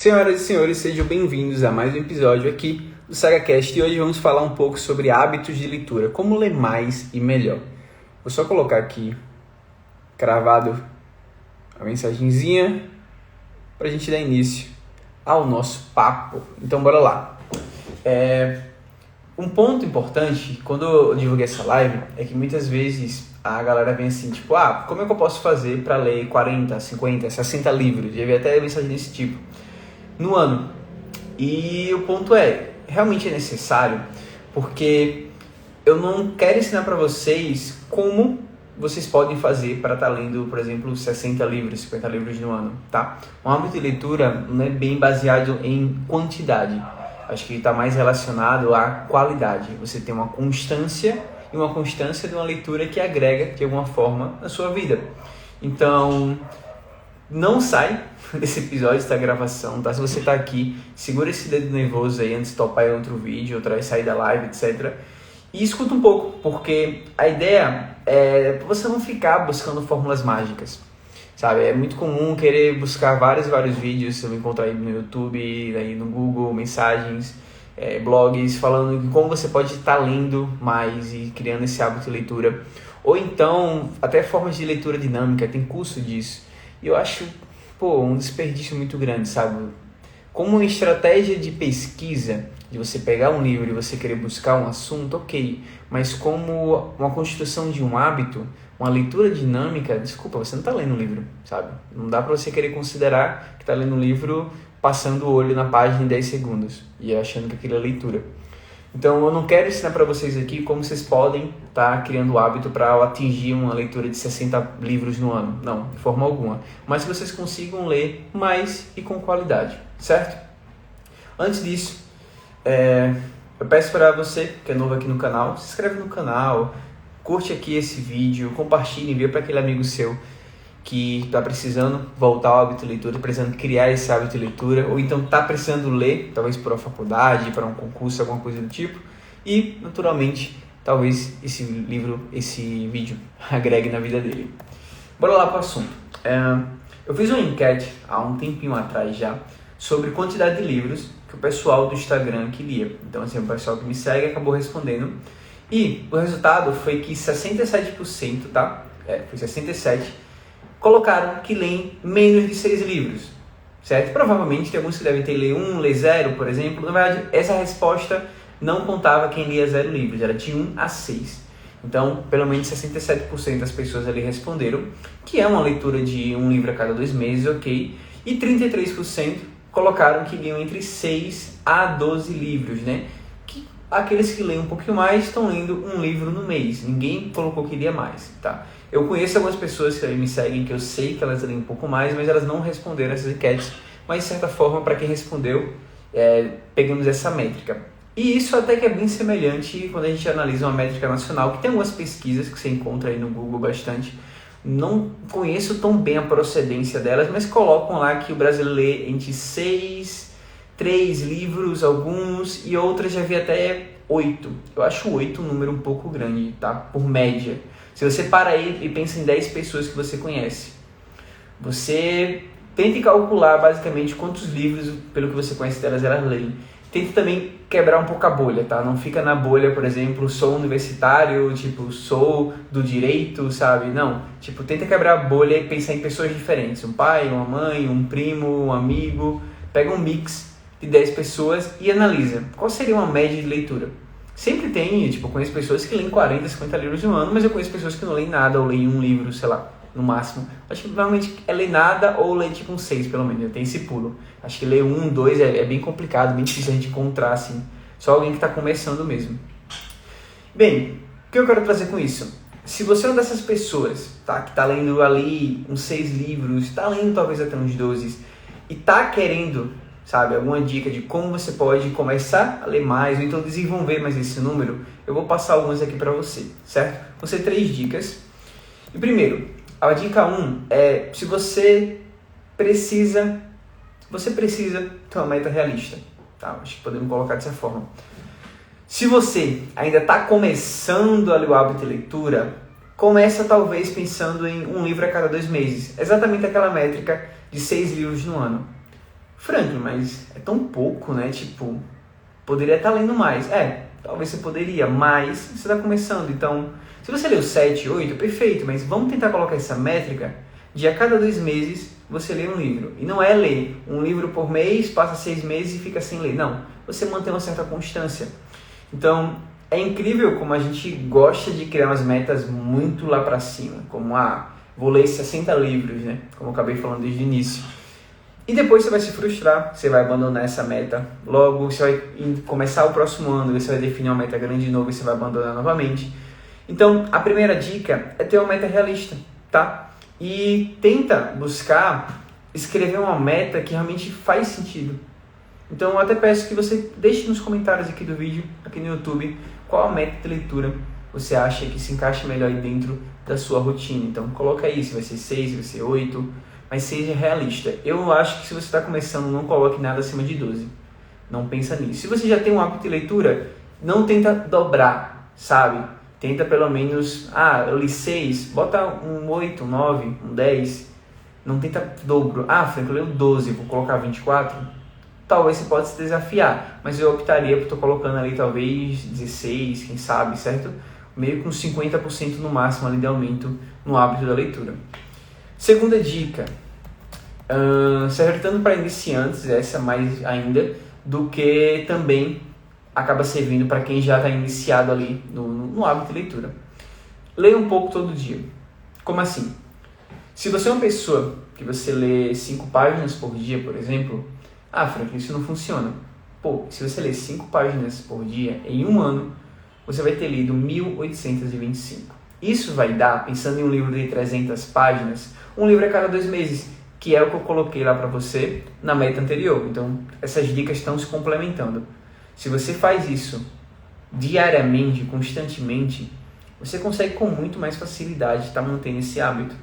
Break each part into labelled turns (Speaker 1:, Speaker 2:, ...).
Speaker 1: Senhoras e senhores, sejam bem-vindos a mais um episódio aqui do SagaCast e hoje vamos falar um pouco sobre hábitos de leitura, como ler mais e melhor. Vou só colocar aqui, cravado, a mensagenzinha para a gente dar início ao nosso papo. Então, bora lá. Um ponto importante, quando eu divulguei essa live, é que muitas vezes a galera vem assim, tipo, como é que eu posso fazer para ler 40, 50, 60 livros? Já vi até mensagem desse tipo no ano. E o ponto realmente é necessário, porque eu não quero ensinar para vocês como vocês podem fazer para estar lendo, por exemplo, 60 livros, 50 livros no ano, tá? Um hábito de leitura não é bem baseado em quantidade. Acho que está mais relacionado à qualidade. Você tem uma constância e uma constância de uma leitura que agrega de alguma forma na sua vida. Então, não sai desse episódio, dessa gravação, tá? Se você tá aqui, segura esse dedo nervoso aí antes de topar em outro vídeo, ou sair da live, etc. E escuta um pouco, porque a ideia é você não ficar buscando fórmulas mágicas, sabe? É muito comum querer buscar vários vídeos, você vai encontrar aí no YouTube, aí no Google, mensagens, blogs, falando de como você pode estar lendo mais e criando esse hábito de leitura. Ou então, até formas de leitura dinâmica, tem curso disso. E eu acho, um desperdício muito grande, sabe? Como uma estratégia de pesquisa, de você pegar um livro e você querer buscar um assunto, ok. Mas como uma construção de um hábito, uma leitura dinâmica, desculpa, você não está lendo um livro, sabe? Não dá para você querer considerar que está lendo um livro passando o olho na página em 10 segundos e achando que aquilo é leitura. Então, eu não quero ensinar para vocês aqui como vocês podem estar criando o hábito para atingir uma leitura de 60 livros no ano. Não, de forma alguma. Mas que vocês consigam ler mais e com qualidade, certo? Antes disso, eu peço para você que é novo aqui no canal, se inscreve no canal, curte aqui esse vídeo, compartilhe, envia para aquele amigo seu que está precisando voltar ao hábito de leitura, precisando criar esse hábito de leitura, ou então está precisando ler, talvez para uma faculdade, para um concurso, alguma coisa do tipo, e, naturalmente, talvez esse vídeo agregue na vida dele. Bora lá para o assunto. Eu fiz uma enquete há um tempinho atrás já, sobre quantidade de livros que o pessoal do Instagram que lia. Então, assim, o pessoal que me segue acabou respondendo, e o resultado foi que 67%, tá? Foi 67%, colocaram que leem menos de 6 livros, certo? Provavelmente tem alguns que devem ter ler 1, ler 0, por exemplo. Na verdade, essa resposta não contava quem lia 0 livros, era de 1 a 6. Então, pelo menos 67% das pessoas ali responderam que é uma leitura de um livro a cada 2 meses, ok? E 33% colocaram que liam entre 6 a 12 livros, né? Que aqueles que leem um pouquinho mais estão lendo um livro no mês. Ninguém colocou que lia mais, tá? Eu conheço algumas pessoas que me seguem, que eu sei que elas leem um pouco mais, mas elas não responderam essas enquetes. Mas, de certa forma, para quem respondeu, pegamos essa métrica. E isso até que é bem semelhante quando a gente analisa uma métrica nacional, que tem algumas pesquisas que você encontra aí no Google bastante. Não conheço tão bem a procedência delas, mas colocam lá que o brasileiro lê entre 3 livros, alguns, e outras já vi até 8. Eu acho 8 um número um pouco grande, tá? Por média. Se você para aí e pensa em 10 pessoas que você conhece, você tente calcular basicamente quantos livros, pelo que você conhece delas, elas leem. Tente também quebrar um pouco a bolha, tá? Não fica na bolha, por exemplo, sou universitário, sou do direito, sabe? Não, tenta quebrar a bolha e pensar em pessoas diferentes. Um pai, uma mãe, um primo, um amigo. Pega um mix de 10 pessoas e analisa. Qual seria uma média de leitura? Sempre tem, conheço pessoas que leem 40, 50 livros no ano, mas eu conheço pessoas que não leem nada ou leem um livro, sei lá, no máximo. Acho que normalmente é ler nada ou ler um 6, pelo menos, tem esse pulo. Acho que ler 1, 2 é bem complicado, bem difícil a gente encontrar, assim, só alguém que está começando mesmo. Bem, o que eu quero trazer com isso? Se você é uma dessas pessoas, tá, que está lendo ali uns 6 livros, está lendo talvez até uns 12, e está querendo, sabe, alguma dica de como você pode começar a ler mais, ou então desenvolver mais esse número, eu vou passar algumas aqui para você, certo? Vão ser 3 dicas. E primeiro, a dica 1 é se você precisa ter uma meta realista, tá? Acho que podemos colocar dessa forma. Se você ainda está começando a ler o hábito de leitura, começa talvez pensando em um livro a cada 2 meses, exatamente aquela métrica de 6 livros no ano. Franklin, mas é tão pouco, né? Tipo, poderia estar lendo mais. Talvez você poderia, mas você está começando. Então, se você leu 7, 8, perfeito, mas vamos tentar colocar essa métrica de a cada 2 meses você lê um livro. E não é ler um livro por mês, passa 6 meses e fica sem ler. Não, você mantém uma certa constância. Então, é incrível como a gente gosta de criar umas metas muito lá para cima. Como, vou ler 60 livros, né? Como eu acabei falando desde o início. E depois você vai se frustrar, você vai abandonar essa meta. Logo, você vai começar o próximo ano, você vai definir uma meta grande de novo e você vai abandonar novamente. Então, a primeira dica é ter uma meta realista, tá? E tenta buscar escrever uma meta que realmente faz sentido. Então, eu até peço que você deixe nos comentários aqui do vídeo, aqui no YouTube, qual a meta de leitura você acha que se encaixa melhor aí dentro da sua rotina. Então, coloca aí se vai ser 6, vai ser 8, mas seja realista. Eu acho que se você está começando, não coloque nada acima de 12. Não pensa nisso. Se você já tem um hábito de leitura, não tenta dobrar, sabe? Tenta pelo menos, eu li 6, bota um 8, um 9, um 10. Não tenta dobro. Frank, eu leio 12, vou colocar 24. Talvez você possa se desafiar, mas eu optaria por estar colocando ali talvez 16, quem sabe, certo? Meio com 50% no máximo ali de aumento no hábito da leitura. Segunda dica, serve tanto para iniciantes, essa mais ainda, do que também acaba servindo para quem já está iniciado ali no hábito de leitura. Leia um pouco todo dia. Como assim? Se você é uma pessoa que você lê 5 páginas por dia, por exemplo, Frank, isso não funciona. Se você lê 5 páginas por dia, em um ano, você vai ter lido 1825. Isso vai dar, pensando em um livro de 300 páginas, um livro a cada 2 meses, que é o que eu coloquei lá para você na meta anterior. Então, essas dicas estão se complementando. Se você faz isso diariamente, constantemente, você consegue com muito mais facilidade estar mantendo esse hábito.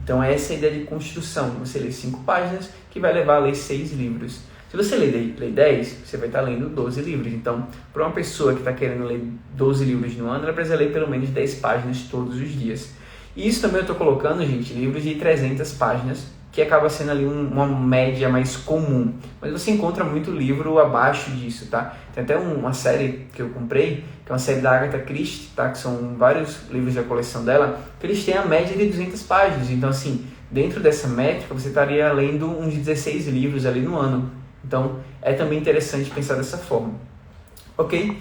Speaker 1: Então, essa é a ideia de construção. Você lê 5 páginas, que vai levar a ler 6 livros. Se você lê 10, você vai estar lendo 12 livros. Então, para uma pessoa que está querendo ler 12 livros no ano, ela precisa ler pelo menos 10 páginas todos os dias. E isso também eu estou colocando, gente, livros de 300 páginas, que acaba sendo ali uma média mais comum. Mas você encontra muito livro abaixo disso, tá? Tem até uma série que eu comprei, que é uma série da Agatha Christie, tá? Que são vários livros da coleção dela, que eles têm a média de 200 páginas. Então, assim, dentro dessa métrica, você estaria lendo uns 16 livros ali no ano. Então, é também interessante pensar dessa forma. Ok?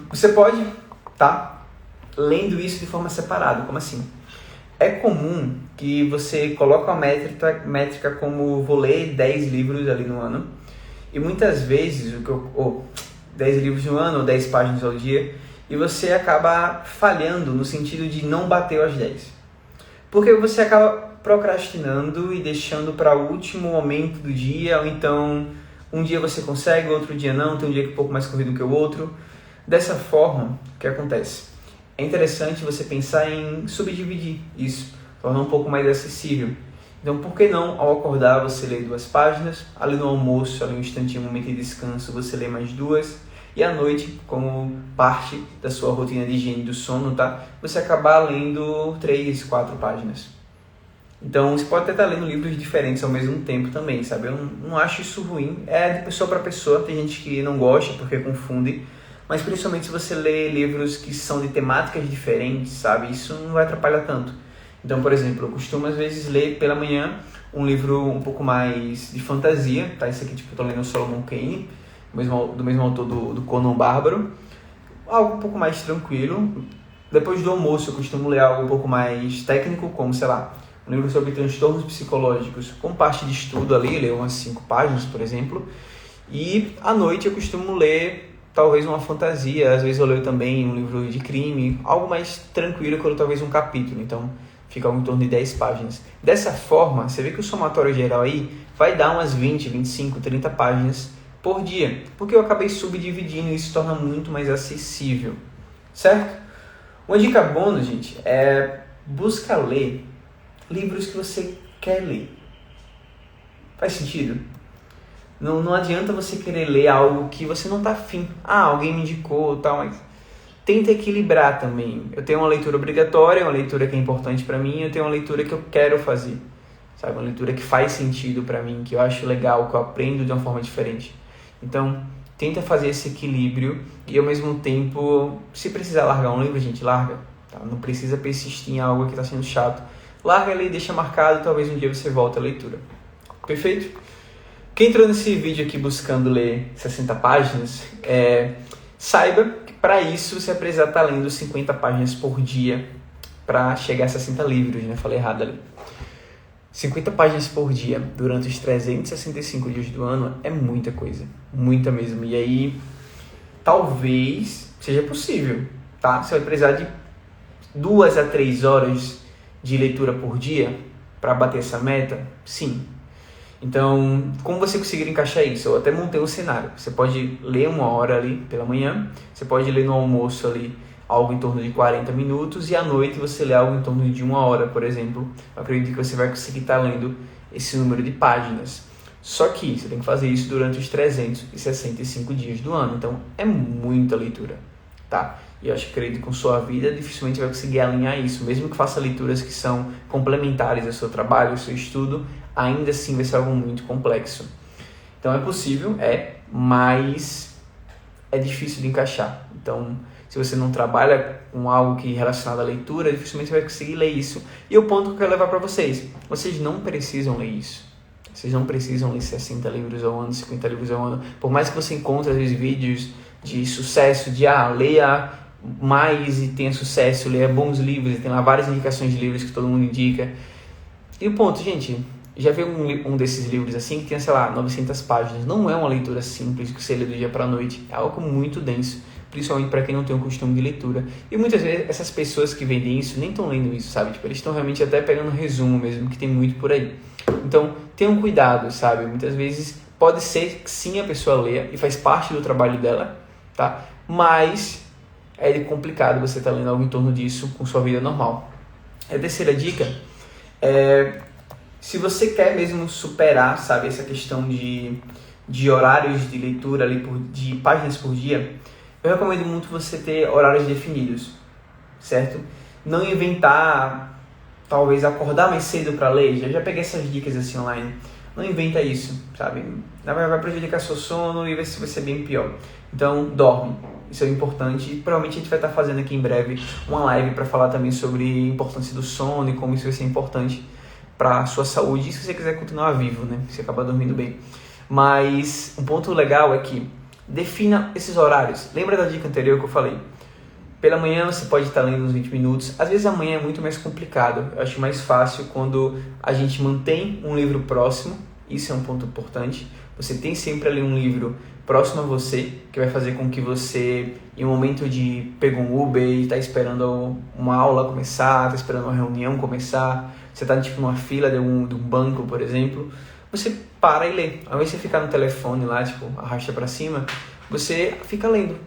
Speaker 1: Você pode lendo isso de forma separada. Como assim? É comum que você coloque uma métrica como vou ler 10 livros ali no ano. E muitas vezes, 10 livros no ano ou 10 páginas ao dia, e você acaba falhando no sentido de não bater as 10. Porque você acaba procrastinando e deixando para o último momento do dia, ou então um dia você consegue, outro dia não, tem um dia que é um pouco mais corrido que o outro. Dessa forma, o que acontece? É interessante você pensar em subdividir isso, tornar um pouco mais acessível. Então, por que não, ao acordar, você lê 2 páginas, ali no almoço, ali um instantinho, um momento de descanso, você lê mais 2, e à noite, como parte da sua rotina de higiene do sono, você acabar lendo 3, 4 páginas. Então, você pode até estar lendo livros diferentes ao mesmo tempo também, sabe? Eu não acho isso ruim, é de pessoa para pessoa, tem gente que não gosta porque confunde, mas principalmente se você lê livros que são de temáticas diferentes, sabe? Isso não vai atrapalhar tanto. Então, por exemplo, eu costumo às vezes ler pela manhã um livro um pouco mais de fantasia, tá? Esse aqui, eu tô lendo o Solomon Kane, do mesmo autor do Conan o Bárbaro. Algo um pouco mais tranquilo. Depois do almoço, eu costumo ler algo um pouco mais técnico, como, um livro sobre transtornos psicológicos, com parte de estudo ali, ler umas 5 páginas, por exemplo. E à noite eu costumo ler talvez uma fantasia, às vezes eu leio também um livro de crime, algo mais tranquilo que eu leio talvez um capítulo, então fica em torno de 10 páginas. Dessa forma, você vê que o somatório geral aí vai dar umas 20, 25, 30 páginas por dia, porque eu acabei subdividindo e isso torna muito mais acessível, certo? Uma dica bônus, gente, é busca ler livros que você quer ler. Faz sentido? Não adianta você querer ler algo que você não está afim. Alguém me indicou, tal, mas tenta equilibrar também. Eu tenho uma leitura obrigatória, uma leitura que é importante para mim, eu tenho uma leitura que eu quero fazer. sabe? Uma leitura que faz sentido para mim, que eu acho legal, que eu aprendo de uma forma diferente. Então, tenta fazer esse equilíbrio e ao mesmo tempo, se precisar largar um livro, gente, larga. Tá? Não precisa persistir em algo que está sendo chato. Larga ali, deixa marcado, talvez um dia você volte à leitura. Perfeito? Quem entrou nesse vídeo aqui buscando ler 60 páginas, saiba que para isso você precisa estar lendo 50 páginas por dia para chegar a 60 livros, né? Falei errado ali. 50 páginas por dia durante os 365 dias do ano é muita coisa, muita mesmo. E aí, talvez seja possível, tá? Você vai precisar de 2 a 3 horas de leitura por dia para bater essa meta? Sim. Então, como você conseguir encaixar isso? Eu até montei um cenário. Você pode ler 1 hora ali pela manhã, você pode ler no almoço ali algo em torno de 40 minutos e à noite você lê algo em torno de 1 hora, por exemplo. Eu acredito que você vai conseguir estar lendo esse número de páginas. Só que você tem que fazer isso durante os 365 dias do ano. Então, é muita leitura, tá? E eu acredito que com sua vida dificilmente vai conseguir alinhar isso. Mesmo que faça leituras que são complementares ao seu trabalho, ao seu estudo, ainda assim vai ser algo muito complexo. Então, é possível, mas é difícil de encaixar. Então, se você não trabalha com algo que é relacionado à leitura, dificilmente você vai conseguir ler isso. E o ponto que eu quero levar para vocês: vocês não precisam ler isso. Vocês não precisam ler 60 livros ao ano, 50 livros ao ano. Por mais que você encontre, às vezes, vídeos de sucesso, de leia mais e tenha sucesso, leia bons livros, e tem lá várias indicações de livros que todo mundo indica. E o ponto, gente, já viu um desses livros assim, que tem, sei lá, 900 páginas. Não é uma leitura simples que você lê do dia para a noite. É algo muito denso, principalmente para quem não tem o costume de leitura. E muitas vezes essas pessoas que vendem isso nem estão lendo isso, sabe? Tipo, eles estão realmente até pegando resumo mesmo, que tem muito por aí. Então, tenham cuidado, sabe? Muitas vezes pode ser que sim a pessoa leia e faz parte do trabalho dela, tá? Mas é complicado você estar lendo algo em torno disso com sua vida normal. A terceira dica se você quer mesmo superar, sabe, essa questão de horários de leitura ali de páginas por dia, eu recomendo muito você ter horários definidos, certo? Não inventar, talvez acordar mais cedo para ler. Já peguei essas dicas assim online. Não inventa isso, sabe? Vai prejudicar seu sono e vai ser bem pior. Então, dorme. Isso é importante. E provavelmente a gente vai estar fazendo aqui em breve uma live para falar também sobre a importância do sono e como isso vai ser importante para a sua saúde. E se você quiser continuar vivo, né? Você acaba dormindo bem. Mas um ponto legal é que defina esses horários. Lembra da dica anterior que eu falei? Pela manhã você pode estar lendo uns 20 minutos. Às vezes amanhã é muito mais complicado. Eu acho mais fácil quando a gente mantém um livro próximo. Isso é um ponto importante. Você tem sempre ali um livro próximo a você, que vai fazer com que você, em um momento de pegar um Uber e está esperando uma aula começar, está esperando uma reunião começar, você está tipo numa fila de um banco, por exemplo, você para e lê. Ao invés de você ficar no telefone lá, tipo, arrasta para cima, você fica lendo,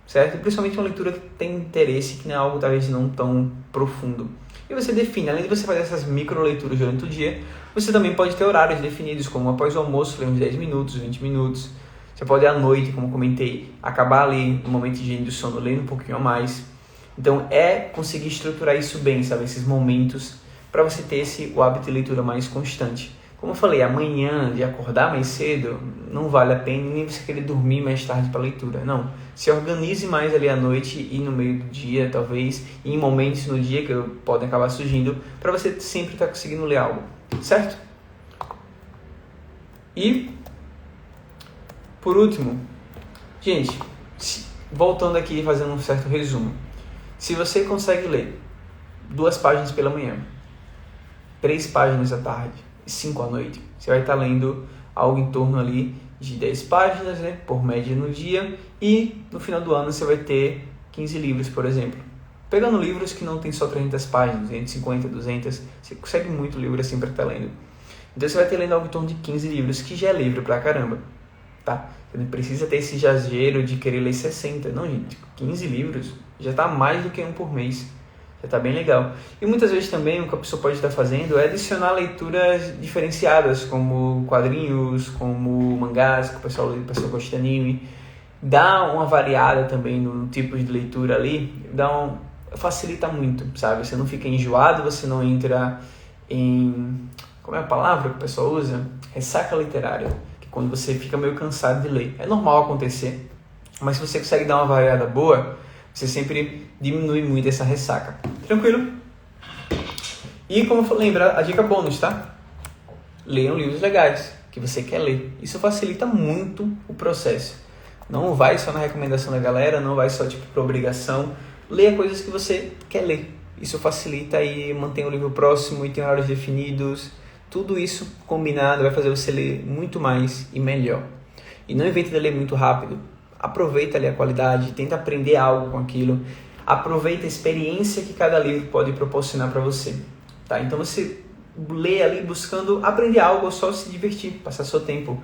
Speaker 1: certo? Principalmente uma leitura que tem interesse, que não é algo talvez não tão profundo. E você define, além de você fazer essas micro leituras durante o dia, você também pode ter horários definidos, como após o almoço, ler uns 10 minutos, 20 minutos. Você pode à noite, como comentei, acabar ali no momento de higiene do sono, lendo um pouquinho a mais. Então conseguir estruturar isso bem, sabe? Esses momentos para você ter o hábito de leitura mais constante. Como eu falei, amanhã de acordar mais cedo não vale a pena, nem você querer dormir mais tarde para leitura. Não, se organize mais ali à noite e no meio do dia, talvez, e em momentos no dia que podem acabar surgindo, para você sempre estar conseguindo ler algo, certo? E, por último, gente, voltando aqui e fazendo um certo resumo. Se você consegue ler 2 páginas pela manhã, 3 páginas à tarde, 5 à noite, você vai estar lendo algo em torno ali de 10 páginas, né, por média no dia, e no final do ano você vai ter 15 livros, por exemplo. Pegando livros que não tem só 300 páginas, 150, 200, você consegue muito livro assim para estar lendo. Então você vai ter lendo algo em torno de 15 livros, que já é livro pra caramba, tá? Você não precisa ter esse exagero de querer ler 60, não, gente, 15 livros já está mais do que um por mês. Já está bem legal. E muitas vezes também o que a pessoa pode estar fazendo é adicionar leituras diferenciadas, como quadrinhos, como mangás, que o pessoal gosta de anime. Dá uma variada também no tipo de leitura ali, facilita muito, sabe? Você não fica enjoado, você não entra em... como é a palavra que o pessoal usa? Ressaca literária, que quando você fica meio cansado de ler. É normal acontecer, mas se você consegue dar uma variada boa, você sempre diminui muito essa ressaca. Tranquilo? E como eu lembra, a dica bônus, tá? Leiam livros legais que você quer ler. Isso facilita muito o processo. Não vai só na recomendação da galera, não vai só tipo por obrigação. Leia coisas que você quer ler. Isso facilita e mantém o livro próximo e tem horários definidos. Tudo isso combinado vai fazer você ler muito mais e melhor. E não invente de ler muito rápido. Aproveita ali a qualidade, tenta aprender algo com aquilo. Aproveita a experiência que cada livro pode proporcionar para você. Tá? Então você lê ali buscando aprender algo ou só se divertir, passar seu tempo.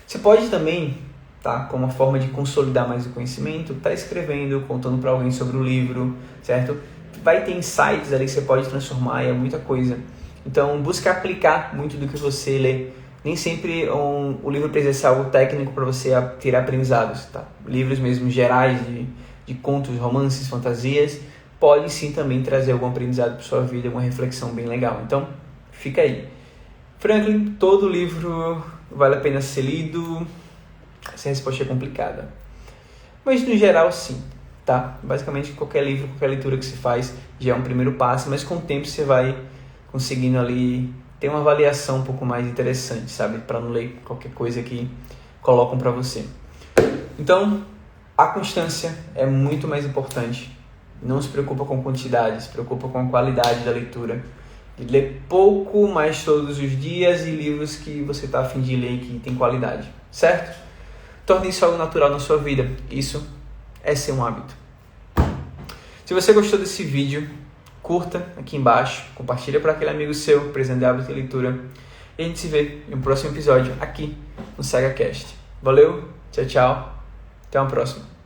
Speaker 1: Você pode também, tá, como uma forma de consolidar mais o conhecimento, tá escrevendo, contando para alguém sobre o livro, certo? Vai ter insights ali que você pode transformar em muita coisa. Então, busca aplicar muito do que você lê. Nem sempre o livro precisa ser algo técnico para você ter aprendizados, tá? Livros mesmo gerais de contos, romances, fantasias, pode sim também trazer algum aprendizado para sua vida, uma reflexão bem legal. Então, fica aí. Franklin, todo livro vale a pena ser lido? Essa resposta é complicada. Mas no geral, sim. Tá? Basicamente, qualquer livro, qualquer leitura que se faz já é um primeiro passo, mas com o tempo você vai conseguindo ali ter uma avaliação um pouco mais interessante, sabe? Para não ler qualquer coisa que colocam para você. Então, a constância é muito mais importante. Não se preocupa com quantidade, se preocupa com a qualidade da leitura. De ler pouco, mas todos os dias, e livros que você está a fim de ler e que tem qualidade, certo? Torne isso algo natural na sua vida. Isso é ser um hábito. Se você gostou desse vídeo, curta aqui embaixo, compartilha para aquele amigo seu, precisando de hábito de leitura. E a gente se vê em um próximo episódio aqui no SagaCast. Valeu, tchau, tchau. Até uma próxima.